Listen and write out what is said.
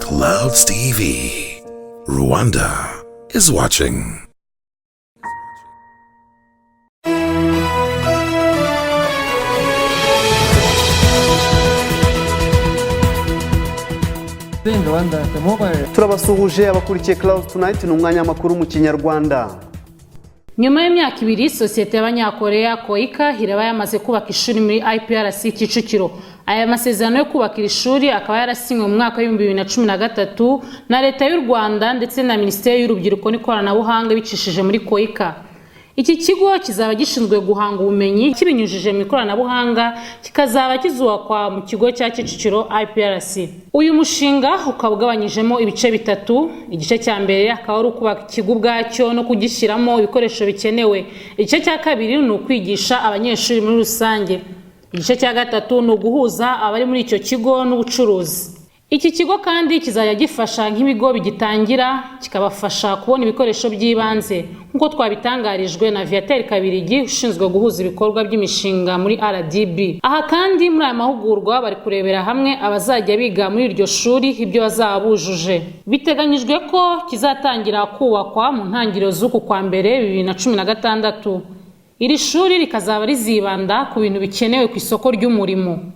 Clouds TV. Rwanda is watching. Turabasuhuje abakurikiye Clouds Tonight n'umwanya makuru mu Kinyarwanda. Nyuma y'imyaka ibiri sosiyete y'abanyakoreya Koika iraba yamaze kubaka ishuri muri IPRC Kicukiro. Aya masezerano yo kubaka ishuri akaba yarasinywe mu mwaka wa 2013 na leta y'u Rwanda ndetse na Minisiteri y'Urubyiruko n'Ikoranabuhanga bicishije muri Koika. Iki kigo kizaba gishinzwe guhanga ubumenyi kibinyujije mu ikoranabuhanga kikazaba kizubakwa mu kigo cya Kicukiro IPRC. Uyu mushinga ukaba ugabanyijemo ibice bitatu. Igice cya mbere akaba ari ukubaka ikigo ubwacyo no kugishyiramo ibikoresho bikenewe. Igice cya kabiri ni ukwigisha abanyeshuri muri rusange. Igice cya gatatu ni uguhuza abari muri icyo kigo n'ubucuruzi. Iki kigo kandi kizajya gifasha nk'ibigo bigitangira kikabafasha kubona ibikoresho by'ibanze nkuko twabitangarijwe na Viateur Kabirigi ushinzwe guhuza ibikorwa by'imishinga muri RDB. Aha kandi muri aya mahugurwa bari kurebera hamwe abazajya biga muri iryo shuri ibyo bazabujuje. Biteganyijwe ko kizatangira kubakwa mu ntangiriro z'uku kwa mbere 2016. Iri shuri rikazaba rizibanda ku bintu bikenewe ku isoko ry'umurimo.